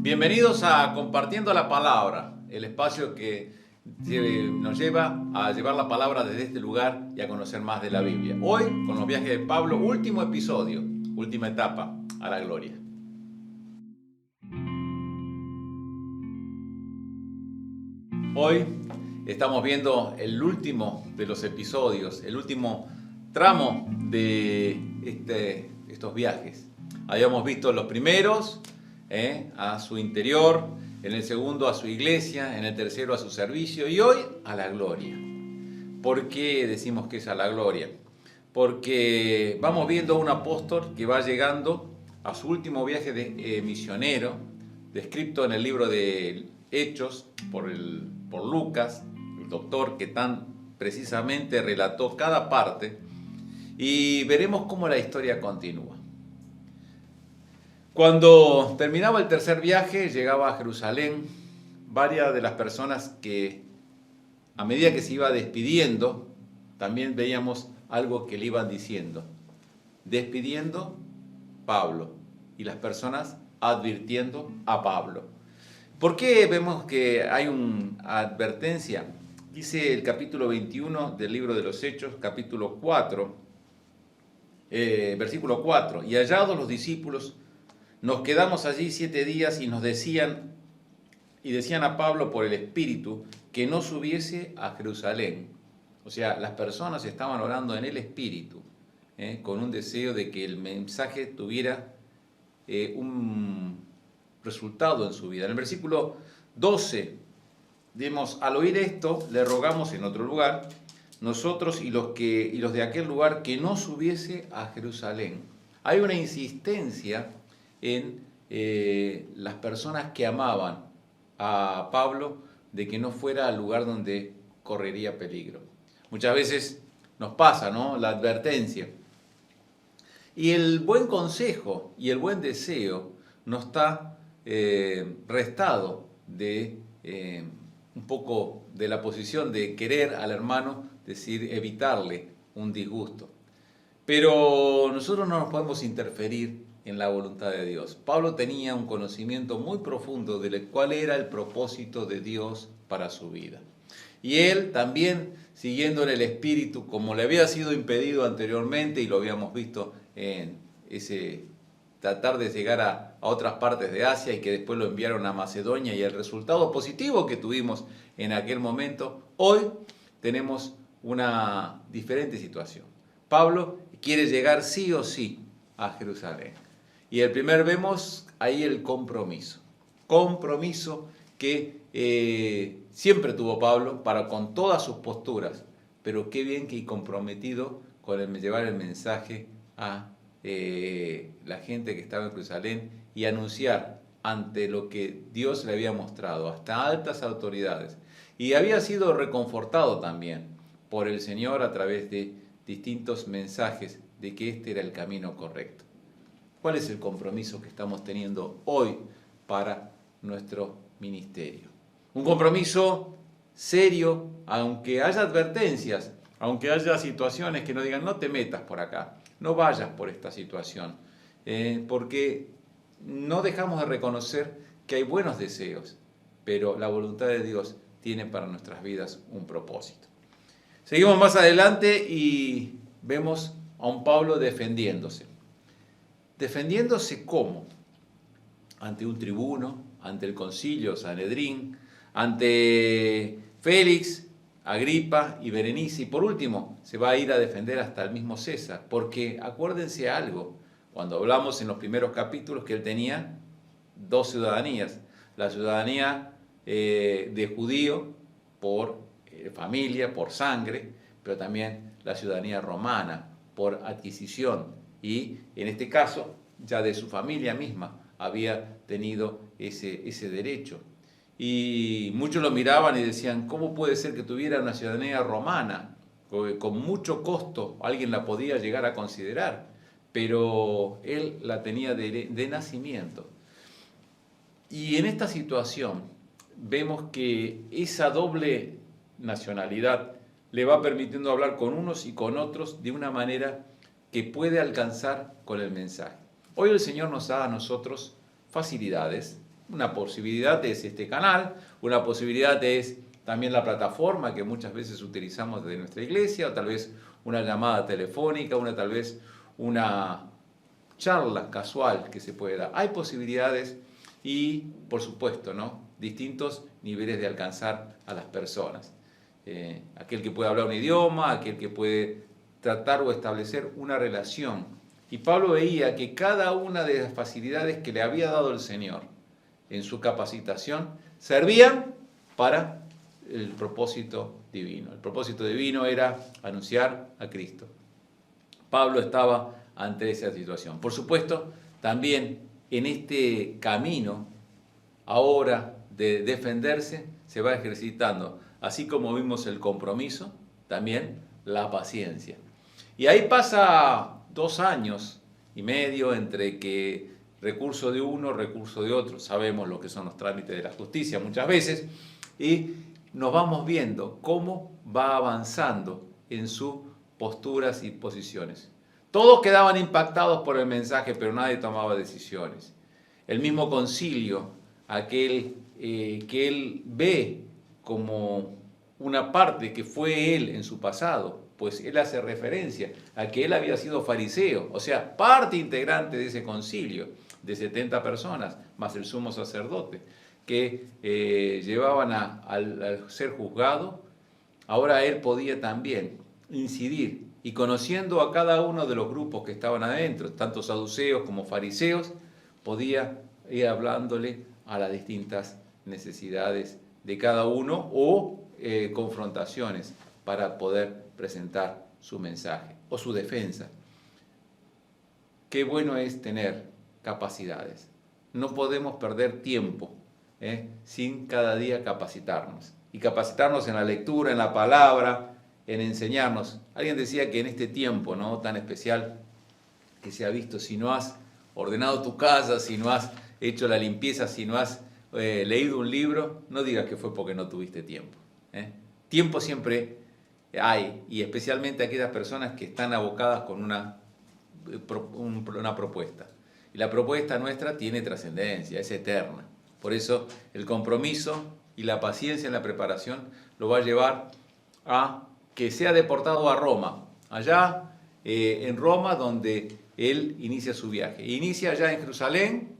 Bienvenidos a Compartiendo la Palabra, el espacio que nos lleva a llevar la palabra desde este lugar y a conocer más de la Biblia. Hoy, con los viajes de Pablo, último episodio, última etapa a la gloria. Hoy estamos viendo el último de los episodios, el último tramo de estos viajes. Habíamos visto los primeros, a su interior, en el segundo a su iglesia, en el tercero a su servicio y hoy a la gloria. ¿Por qué decimos que es a la gloria? Porque vamos viendo a un apóstol que va llegando a su último viaje de misionero, descrito en el libro de Hechos por Lucas, el doctor que tan precisamente relató cada parte, y veremos cómo la historia continúa. Cuando terminaba el tercer viaje, llegaba a Jerusalén, varias de las personas que a medida que se iba despidiendo, también veíamos algo que le iban diciendo. Despidiendo Pablo y las personas advirtiendo a Pablo. ¿Por qué vemos que hay una advertencia? Dice el capítulo 21 del libro de los Hechos, capítulo 4, versículo 4. Y hallados los discípulos, nos quedamos allí 7 días y decían a Pablo por el Espíritu que no subiese a Jerusalén. O sea, las personas estaban orando en el Espíritu, con un deseo de que el mensaje tuviera un resultado en su vida. En el versículo 12, vemos, al oír esto, le rogamos en otro lugar, nosotros y los de aquel lugar, que no subiese a Jerusalén. Hay una insistencia en las personas que amaban a Pablo de que no fuera al lugar donde correría peligro. Muchas veces nos pasa, ¿no?, la advertencia. Y el buen consejo y el buen deseo no está restado de un poco de la posición de querer al hermano, decir, evitarle un disgusto. Pero nosotros no nos podemos interferir en la voluntad de Dios. Pablo tenía un conocimiento muy profundo de cuál era el propósito de Dios para su vida. Y él también, siguiendo en el Espíritu, como le había sido impedido anteriormente, y lo habíamos visto en ese tratar de llegar a otras partes de Asia y que después lo enviaron a Macedonia, y el resultado positivo que tuvimos en aquel momento, hoy tenemos una diferente situación. Pablo quiere llegar sí o sí a Jerusalén. Y el primer vemos ahí el compromiso que siempre tuvo Pablo para con todas sus posturas, pero qué bien que comprometido con llevar el mensaje a la gente que estaba en Jerusalén y anunciar ante lo que Dios le había mostrado, hasta altas autoridades. Y había sido reconfortado también por el Señor a través de distintos mensajes de que este era el camino correcto. ¿Cuál es el compromiso que estamos teniendo hoy para nuestro ministerio? Un compromiso serio, aunque haya advertencias, aunque haya situaciones que nos digan no te metas por acá, no vayas por esta situación, porque no dejamos de reconocer que hay buenos deseos, pero la voluntad de Dios tiene para nuestras vidas un propósito. Seguimos más adelante y vemos a un Pablo defendiéndose. ¿Defendiéndose cómo? Ante un tribuno, ante el concilio Sanedrín, ante Félix, Agripa y Berenice. Y por último, se va a ir a defender hasta el mismo César. Porque acuérdense algo, cuando hablamos en los primeros capítulos que él tenía 2 ciudadanías. La ciudadanía de judío por familia, por sangre, pero también la ciudadanía romana por adquisición. Y en este caso, ya de su familia misma había tenido ese derecho. Y muchos lo miraban y decían, ¿cómo puede ser que tuviera una ciudadanía romana? Con mucho costo alguien la podía llegar a considerar, pero él la tenía de nacimiento. Y en esta situación vemos que esa doble nacionalidad le va permitiendo hablar con unos y con otros de una manera que puede alcanzar con el mensaje. Hoy el Señor nos da a nosotros facilidades Una posibilidad es este canal, una posibilidad es también la plataforma que muchas veces utilizamos desde nuestra iglesia, o tal vez una llamada telefónica, tal vez una charla casual que se puede dar. Hay posibilidades y, por supuesto, ¿no?, distintos niveles de alcanzar a las personas. Aquel que puede hablar un idioma, aquel que puede tratar o establecer una relación. Y Pablo veía que cada una de las facilidades que le había dado el Señor en su capacitación servían para el propósito divino. El propósito divino era anunciar a Cristo. Pablo estaba ante esa situación. Por supuesto, también en este camino, ahora de defenderse, se va ejercitando, así como vimos el compromiso, también la paciencia. Y ahí pasa 2 años y medio entre que recurso de uno, recurso de otro. Sabemos lo que son los trámites de la justicia muchas veces, y nos vamos viendo cómo va avanzando en sus posturas y posiciones. Todos quedaban impactados por el mensaje, pero nadie tomaba decisiones. El mismo concilio, aquel que él ve como una parte que fue él en su pasado, pues él hace referencia a que él había sido fariseo, o sea, parte integrante de ese concilio de 70 personas, más el sumo sacerdote, que llevaban al ser juzgado. Ahora él podía también incidir, y conociendo a cada uno de los grupos que estaban adentro, tanto saduceos como fariseos, podía ir hablándole a las distintas necesidades de cada uno o confrontaciones para poder presentar su mensaje o su defensa. Qué bueno es tener capacidades. No podemos perder tiempo sin cada día capacitarnos. Y capacitarnos en la lectura, en la palabra, en enseñarnos. Alguien decía que en este tiempo, ¿no?, tan especial que se ha visto, si no has ordenado tu casa, si no has hecho la limpieza, si no has leído un libro, no digas que fue porque no tuviste tiempo. Tiempo siempre hay, y especialmente aquellas personas que están abocadas con una propuesta. Y la propuesta nuestra tiene trascendencia, es eterna. Por eso el compromiso y la paciencia en la preparación lo va a llevar a que sea deportado a Roma. Allá en Roma, donde él inicia su viaje. Inicia allá en Jerusalén,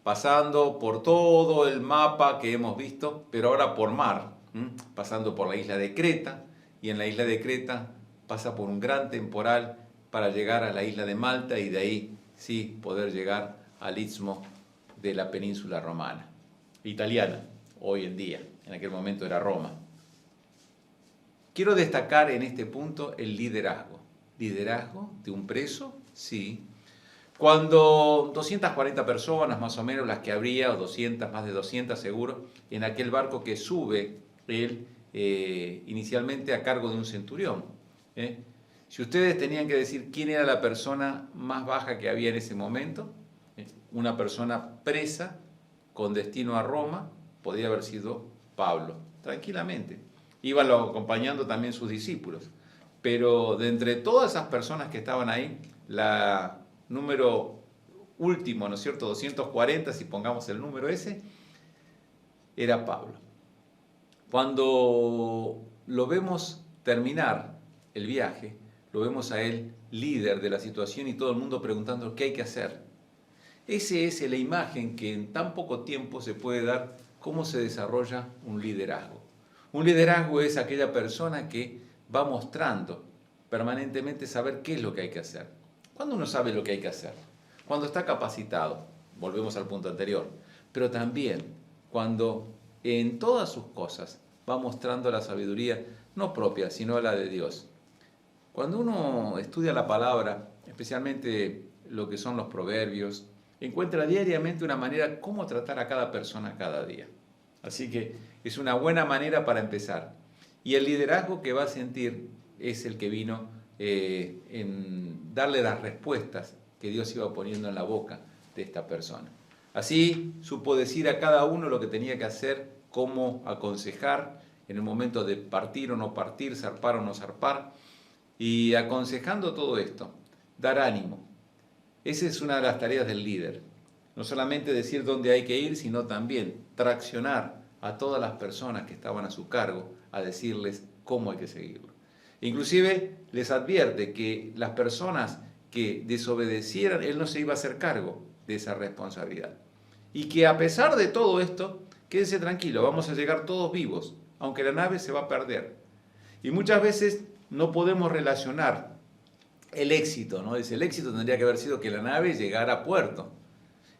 pasando por todo el mapa que hemos visto, pero ahora por mar, pasando por la isla de Creta, y en la isla de Creta pasa por un gran temporal para llegar a la isla de Malta, y de ahí sí poder llegar al istmo de la península romana, italiana, hoy en día, en aquel momento era Roma. Quiero destacar en este punto el liderazgo. ¿Liderazgo de un preso? Sí. Cuando 240 personas, más o menos las que habría, o 200, más de 200 seguro, en aquel barco que sube él inicialmente a cargo de un centurión. Si ustedes tenían que decir quién era la persona más baja que había en ese momento, una persona presa con destino a Roma, podría haber sido Pablo, tranquilamente. Iban acompañando también sus discípulos. Pero de entre todas esas personas que estaban ahí, la número último, ¿no es cierto?, 240, si pongamos el número ese, era Pablo. Cuando lo vemos terminar el viaje, lo vemos a él líder de la situación y todo el mundo preguntando qué hay que hacer. Esa es la imagen que en tan poco tiempo se puede dar cómo se desarrolla un liderazgo. Un liderazgo es aquella persona que va mostrando permanentemente saber qué es lo que hay que hacer. ¿Cuándo uno sabe lo que hay que hacer? Cuando está capacitado, volvemos al punto anterior, pero también cuando en todas sus cosas va mostrando la sabiduría no propia, sino la de Dios. Cuando uno estudia la palabra, especialmente lo que son los proverbios, encuentra diariamente una manera cómo tratar a cada persona cada día. Así que es una buena manera para empezar. Y el liderazgo que va a sentir es el que vino en darle las respuestas que Dios iba poniendo en la boca de esta persona. Así supo decir a cada uno lo que tenía que hacer, cómo aconsejar en el momento de partir o no partir, zarpar o no zarpar. Y aconsejando todo esto, dar ánimo. Esa es una de las tareas del líder. No solamente decir dónde hay que ir, sino también traccionar a todas las personas que estaban a su cargo a decirles cómo hay que seguirlo. Inclusive les advierte que las personas que desobedecieran, él no se iba a hacer cargo de esa responsabilidad. Y que a pesar de todo esto, quédese tranquilo, vamos a llegar todos vivos, aunque la nave se va a perder. Y muchas veces no podemos relacionar el éxito, ¿no? El éxito tendría que haber sido que la nave llegara a puerto.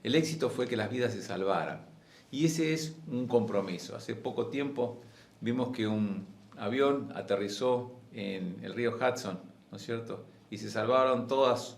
El éxito fue que las vidas se salvaran. Y ese es un compromiso. Hace poco tiempo vimos que un avión aterrizó en el río Hudson, ¿no es cierto? Y se salvaron todas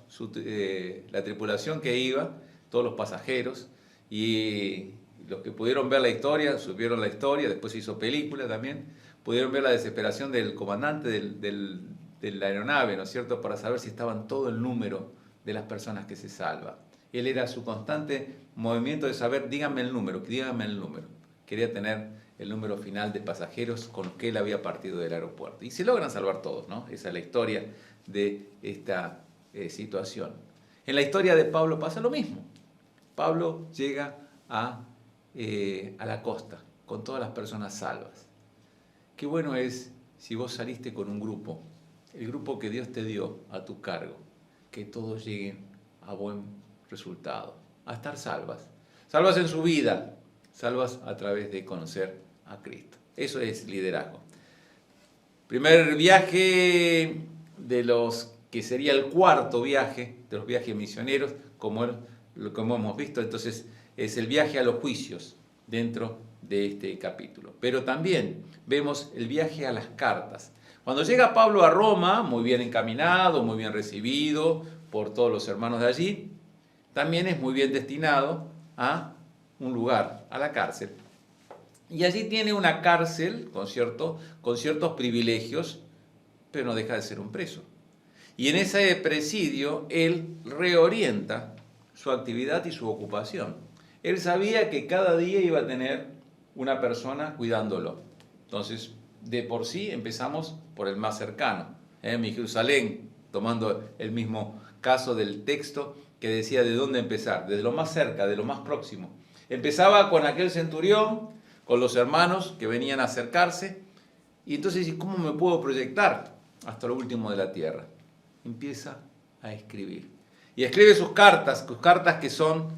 la tripulación que iba, todos los pasajeros, y los que pudieron ver la historia, supieron la historia, después se hizo película también, pudieron ver la desesperación del comandante de la aeronave, ¿no es cierto?, para saber si estaban todo el número de las personas que se salvan. Él era su constante movimiento de saber, díganme el número, díganme el número. Quería tener el número final de pasajeros con los que él había partido del aeropuerto. Y se logran salvar todos, ¿no? Esa es la historia de esta situación. En la historia de Pablo pasa lo mismo. Pablo llega a la costa con todas las personas salvas. Qué bueno es si vos saliste con un grupo, el grupo que Dios te dio a tu cargo, que todos lleguen a buen resultado, a estar salvas. Salvas en su vida, salvas a través de conocer a Cristo. Eso es liderazgo. Primer viaje de los que sería el cuarto viaje, de los viajes misioneros, como hemos visto, entonces es el viaje a los juicios dentro de este capítulo. Pero también vemos el viaje a las cartas. Cuando llega Pablo a Roma, muy bien encaminado, muy bien recibido por todos los hermanos de allí, también es muy bien destinado a un lugar, a la cárcel. Y allí tiene una cárcel con ciertos privilegios, pero no deja de ser un preso. Y en ese presidio él reorienta su actividad y su ocupación. Él sabía que cada día iba a tener una persona cuidándolo. Entonces, de por sí empezamos por el más cercano. Mi Jerusalén, tomando el mismo caso del texto que decía de dónde empezar, desde lo más cerca, de lo más próximo. Empezaba con aquel centurión, con los hermanos que venían a acercarse, y entonces, ¿cómo me puedo proyectar hasta lo último de la tierra? Empieza a escribir. Y escribe sus cartas que son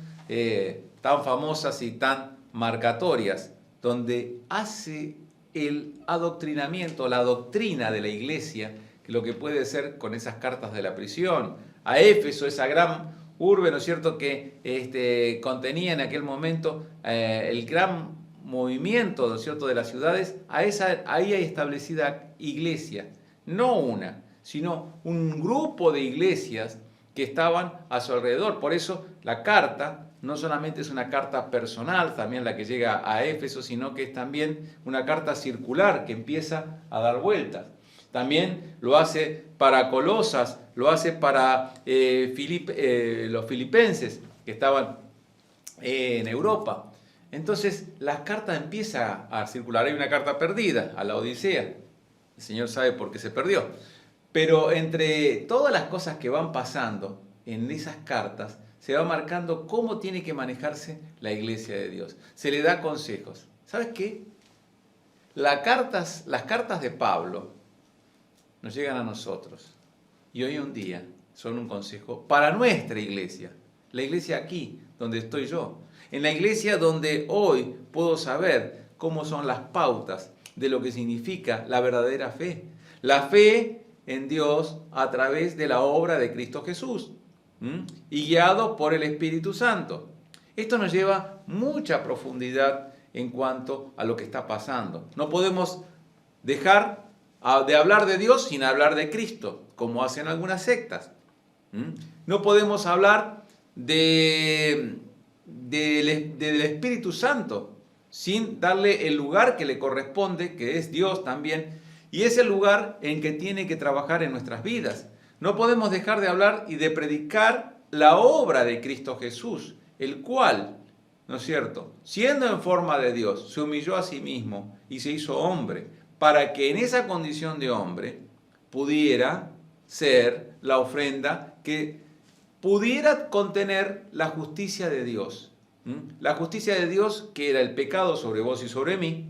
tan famosas y tan marcatorias, donde hace el adoctrinamiento, la doctrina de la iglesia, que lo que puede ser con esas cartas de la prisión, a Éfeso, esa gran urbe, ¿no es cierto?, que contenía en aquel momento el gran movimiento, ¿no es cierto?, de las ciudades, ahí hay establecida iglesia, no una, sino un grupo de iglesias que estaban a su alrededor. Por eso la carta no solamente es una carta personal, también la que llega a Éfeso, sino que es también una carta circular que empieza a dar vueltas. También lo hace para Colosas, lo hace para los filipenses que estaban en Europa. Entonces la carta empieza a circular. Hay una carta perdida, a la Odisea. El Señor sabe por qué se perdió. Pero entre todas las cosas que van pasando en esas cartas, se va marcando cómo tiene que manejarse la iglesia de Dios. Se le da consejos. ¿Sabes qué? Las cartas de Pablo nos llegan a nosotros. Y hoy un día son un consejo para nuestra iglesia. La iglesia aquí, donde estoy yo. En la iglesia donde hoy puedo saber cómo son las pautas de lo que significa la verdadera fe. La fe en Dios a través de la obra de Cristo Jesús. Y guiado por el Espíritu Santo. Esto nos lleva mucha profundidad en cuanto a lo que está pasando. No podemos dejar de hablar de Dios sin hablar de Cristo, como hacen algunas sectas. No podemos hablar del Espíritu Santo sin darle el lugar que le corresponde, que es Dios también, y es el lugar en que tiene que trabajar en nuestras vidas. No podemos dejar de hablar y de predicar la obra de Cristo Jesús, el cual, ¿no es cierto?, siendo en forma de Dios, se humilló a sí mismo y se hizo hombre, para que en esa condición de hombre pudiera ser la ofrenda que pudiera contener la justicia de Dios. La justicia de Dios, que era el pecado sobre vos y sobre mí,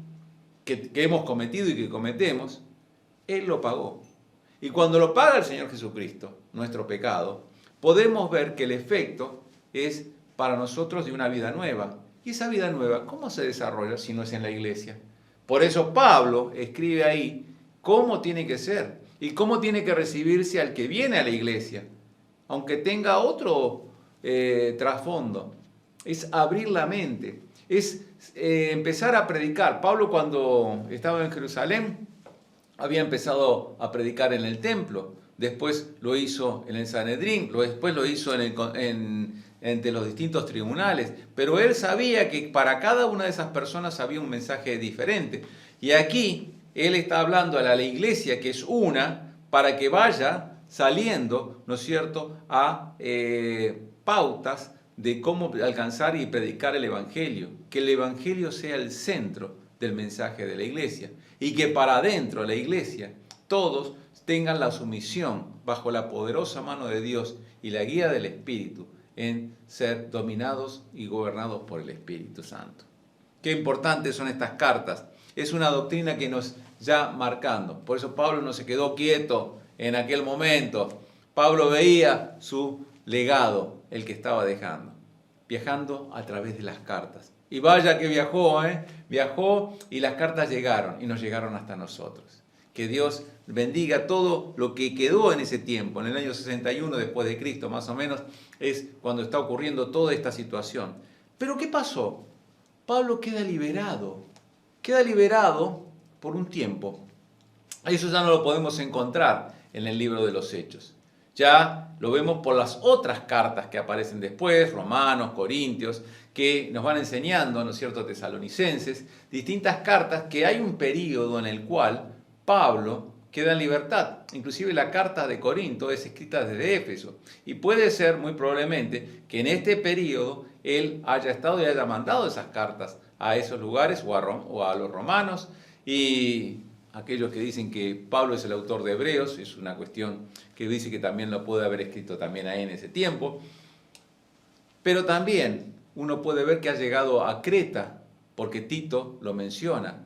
que hemos cometido y que cometemos, Él lo pagó. Y cuando lo paga el Señor Jesucristo, nuestro pecado, podemos ver que el efecto es para nosotros de una vida nueva. Y esa vida nueva, ¿cómo se desarrolla si no es en la iglesia? Por eso Pablo escribe ahí cómo tiene que ser y cómo tiene que recibirse al que viene a la iglesia, aunque tenga otro trasfondo. Es abrir la mente, es empezar a predicar. Pablo, cuando estaba en Jerusalén, había empezado a predicar en el templo, después lo hizo en el Sanedrín, después lo hizo entre los distintos tribunales, pero él sabía que para cada una de esas personas había un mensaje diferente. Y aquí él está hablando a la iglesia, que es una, para que vaya saliendo, ¿no es cierto?, a pautas de cómo alcanzar y predicar el Evangelio, que el Evangelio sea el centro del mensaje de la iglesia y que para adentro de la iglesia todos tengan la sumisión bajo la poderosa mano de Dios y la guía del Espíritu en ser dominados y gobernados por el Espíritu Santo. Qué importantes son estas cartas. Es una doctrina que nos ya marcando. Por eso Pablo no se quedó quieto en aquel momento. Pablo veía su legado, el que estaba dejando, viajando a través de las cartas. Y vaya que viajó y las cartas llegaron y nos llegaron hasta nosotros. Que Dios bendiga todo lo que quedó en ese tiempo, en el año 61 después de Cristo, más o menos, es cuando está ocurriendo toda esta situación. Pero ¿qué pasó? Pablo queda liberado por un tiempo. Eso ya no lo podemos encontrar en el libro de los Hechos. Ya lo vemos por las otras cartas que aparecen después, Romanos, Corintios, que nos van enseñando, ¿no es cierto?, Tesalonicenses, distintas cartas que hay un periodo en el cual Pablo queda en libertad. Inclusive la carta de Corinto es escrita desde Éfeso. Y puede ser, muy probablemente, que en este periodo él haya estado y haya mandado esas cartas a esos lugares o a los romanos. Y aquellos que dicen que Pablo es el autor de Hebreos, es una cuestión que dice que también lo puede haber escrito también ahí en ese tiempo. Pero también uno puede ver que ha llegado a Creta, porque Tito lo menciona,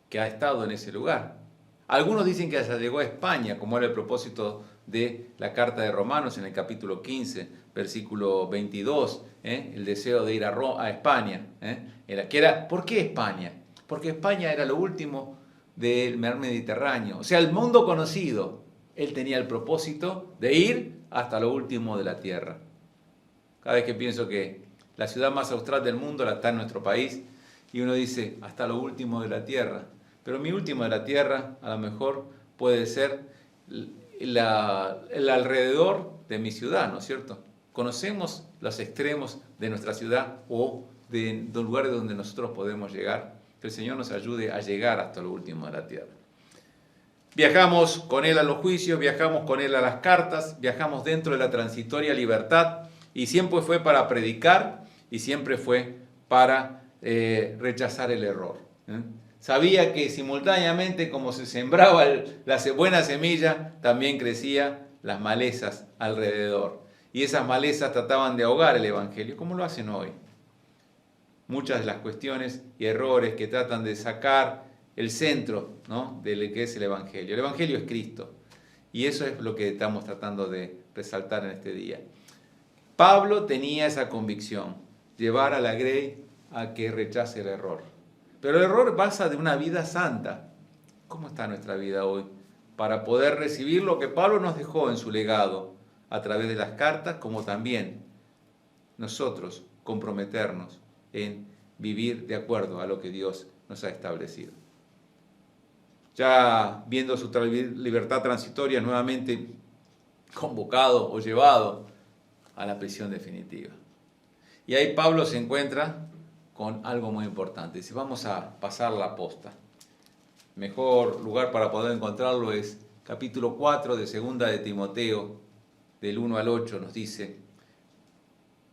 que ha estado en ese lugar. Algunos dicen que hasta llegó a España, como era el propósito de la carta de Romanos en el capítulo 15, versículo 22, el deseo de ir a España. ¿Por qué España? Porque España era lo último del mar Mediterráneo, o sea, el mundo conocido. Él tenía el propósito de ir hasta lo último de la tierra. Cada vez que pienso que la ciudad más austral del mundo está en nuestro país, y uno dice, hasta lo último de la tierra. Pero mi último de la tierra, a lo mejor, puede ser el alrededor de mi ciudad, ¿no es cierto? Conocemos los extremos de nuestra ciudad o de los lugares donde nosotros podemos llegar. Que el Señor nos ayude a llegar hasta lo último de la tierra. Viajamos con Él a los juicios, viajamos con Él a las cartas, viajamos dentro de la transitoria libertad y siempre fue para predicar y siempre fue para rechazar el error. Sabía que simultáneamente como se sembraba la buena semilla, también crecían las malezas alrededor. Y esas malezas trataban de ahogar el Evangelio, como lo hacen hoy. Muchas de las cuestiones y errores que tratan de sacar el centro, ¿no?, de lo que es el Evangelio. El Evangelio es Cristo. Y eso es lo que estamos tratando de resaltar en este día. Pablo tenía esa convicción, llevar a la grey a que rechace el error. Pero el error pasa de una vida santa. ¿Cómo está nuestra vida hoy? Para poder recibir lo que Pablo nos dejó en su legado a través de las cartas, como también nosotros comprometernos en vivir de acuerdo a lo que Dios nos ha establecido. Ya viendo su libertad transitoria, nuevamente convocado o llevado a la prisión definitiva. Y ahí Pablo se encuentra con algo muy importante. Dice, vamos a pasar la posta. Mejor lugar para poder encontrarlo es capítulo 4 de 2 de Timoteo, del 1 al 8, nos dice,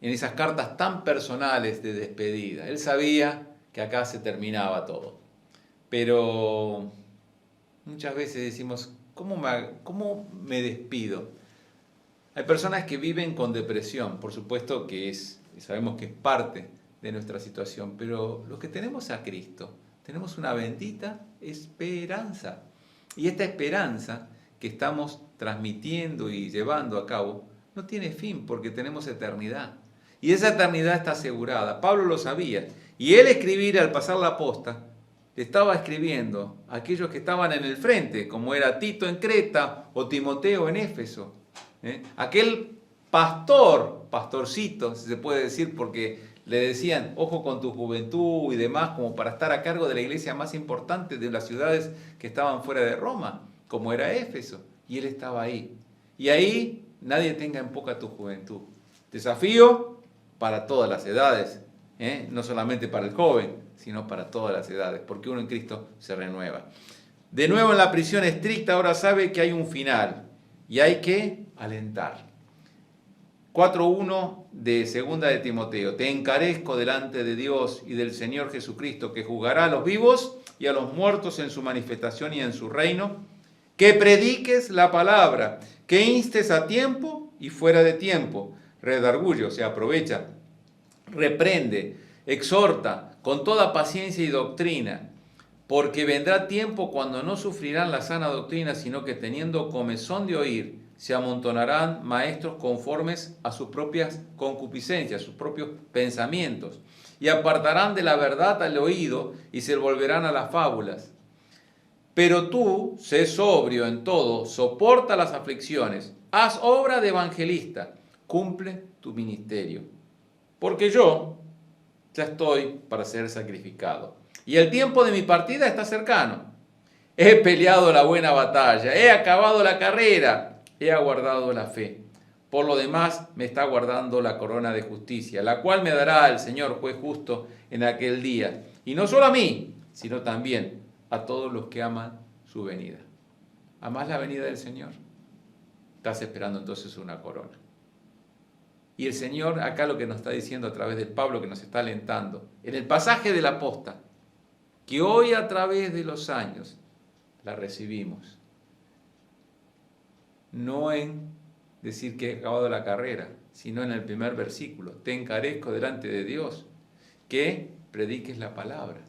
en esas cartas tan personales de despedida. Él sabía que acá se terminaba todo. Pero muchas veces decimos, ¿cómo me despido? Hay personas que viven con depresión, por supuesto que sabemos que es parte de nuestra situación, pero los que tenemos a Cristo, tenemos una bendita esperanza. Y esta esperanza que estamos transmitiendo y llevando a cabo no tiene fin porque tenemos eternidad. Y esa eternidad está asegurada. Pablo lo sabía. Y él escribir al pasar la posta, estaba escribiendo a aquellos que estaban en el frente, como era Tito en Creta o Timoteo en Éfeso. Aquel pastorcito, si se puede decir, porque le decían, ojo con tu juventud y demás, como para estar a cargo de la iglesia más importante de las ciudades que estaban fuera de Roma, como era Éfeso. Y él estaba ahí. Y ahí nadie tenga en poca tu juventud. Desafío para todas las edades, no solamente para el joven, sino para todas las edades, porque uno en Cristo se renueva. De nuevo en la prisión estricta, ahora sabe que hay un final y hay que alentar. 4.1 de 2 de Timoteo. Te encarezco delante de Dios y del Señor Jesucristo, que juzgará a los vivos y a los muertos en su manifestación y en su reino, que prediques la palabra, que instes a tiempo y fuera de tiempo, redarguye, o sea, aprovecha, reprende, exhorta con toda paciencia y doctrina, porque vendrá tiempo cuando no sufrirán la sana doctrina, sino que teniendo comezón de oír, se amontonarán maestros conformes a sus propias concupiscencias, sus propios pensamientos, y apartarán de la verdad al oído y se volverán a las fábulas. Pero tú, sé sobrio en todo, soporta las aflicciones, haz obra de evangelista, cumple tu ministerio. Porque yo ya estoy para ser sacrificado, y el tiempo de mi partida está cercano. He peleado la buena batalla, he acabado la carrera, he aguardado la fe. Por lo demás, me está guardando la corona de justicia, la cual me dará el Señor juez justo en aquel día. Y no solo a mí, sino también a todos los que aman su venida. ¿Amás la venida del Señor? Estás esperando entonces una corona. Y el Señor acá lo que nos está diciendo a través de Pablo, que nos está alentando, en el pasaje de la posta, que hoy a través de los años la recibimos. No en decir que he acabado la carrera, sino en el primer versículo. Te encarezco delante de Dios que prediques la palabra.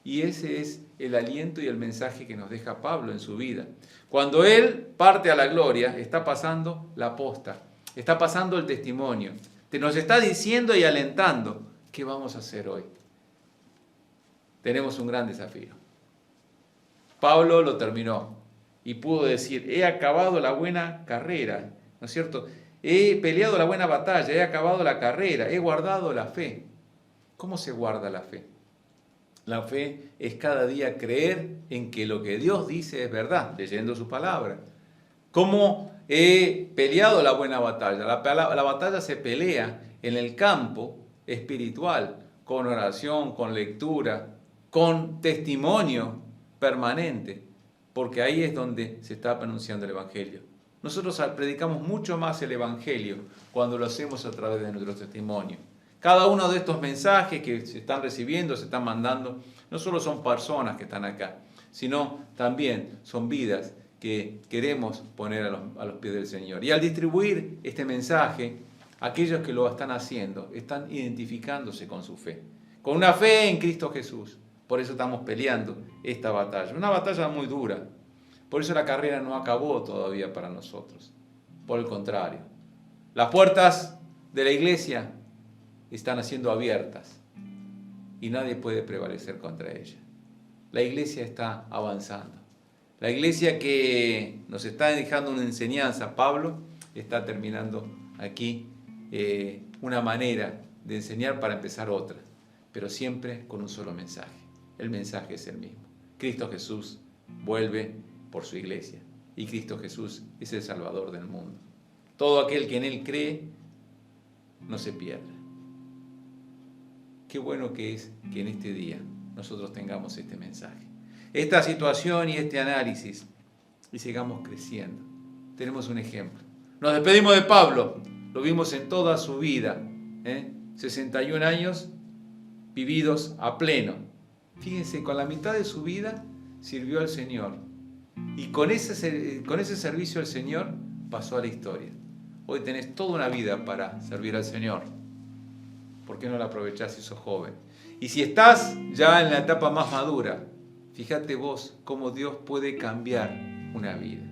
Y ese es el aliento y el mensaje que nos deja Pablo en su vida. Cuando él parte a la gloria, está pasando la posta, está pasando el testimonio. Te nos está diciendo y alentando, ¿qué vamos a hacer hoy? Tenemos un gran desafío. Pablo lo terminó y pudo decir, he acabado la buena carrera, ¿no es cierto? He peleado la buena batalla, he acabado la carrera, he guardado la fe. ¿Cómo se guarda la fe? La fe es cada día creer en que lo que Dios dice es verdad, leyendo su palabra. ¿Cómo he peleado la buena batalla? La batalla se pelea en el campo espiritual, con oración, con lectura, con testimonio permanente, porque ahí es donde se está pronunciando el Evangelio. Nosotros predicamos mucho más el Evangelio cuando lo hacemos a través de nuestro testimonio. Cada uno de estos mensajes que se están recibiendo, se están mandando, no solo son personas que están acá, sino también son vidas que queremos poner a los pies del Señor. Y al distribuir este mensaje, aquellos que lo están haciendo están identificándose con su fe, con una fe en Cristo Jesús. Por eso estamos peleando esta batalla, una batalla muy dura. Por eso la carrera no acabó todavía para nosotros. Por el contrario, las puertas de la iglesia están siendo abiertas y nadie puede prevalecer contra ella. La iglesia está avanzando. La iglesia que nos está dejando una enseñanza, Pablo está terminando aquí una manera de enseñar para empezar otra, pero siempre con un solo mensaje. El mensaje es el mismo. Cristo Jesús vuelve por su iglesia y Cristo Jesús es el Salvador del mundo. Todo aquel que en Él cree no se pierda. Qué bueno que es que en este día nosotros tengamos este mensaje, esta situación y este análisis y sigamos creciendo. Tenemos un ejemplo. Nos despedimos de Pablo, lo vimos en toda su vida, 61 años vividos a pleno. Fíjense, con la mitad de su vida sirvió al Señor y con ese servicio al Señor pasó a la historia. Hoy tenés toda una vida para servir al Señor. ¿Por qué no la aprovechás si sos joven? Y si estás ya en la etapa más madura, fíjate vos cómo Dios puede cambiar una vida.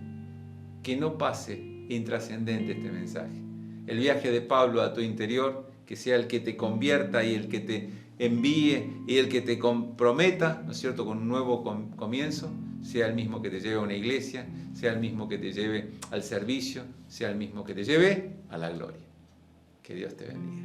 Que no pase intrascendente este mensaje. El viaje de Pablo a tu interior, que sea el que te convierta y el que te envíe y el que te comprometa, ¿no es cierto?, con un nuevo comienzo, sea el mismo que te lleve a una iglesia, sea el mismo que te lleve al servicio, sea el mismo que te lleve a la gloria. Que Dios te bendiga.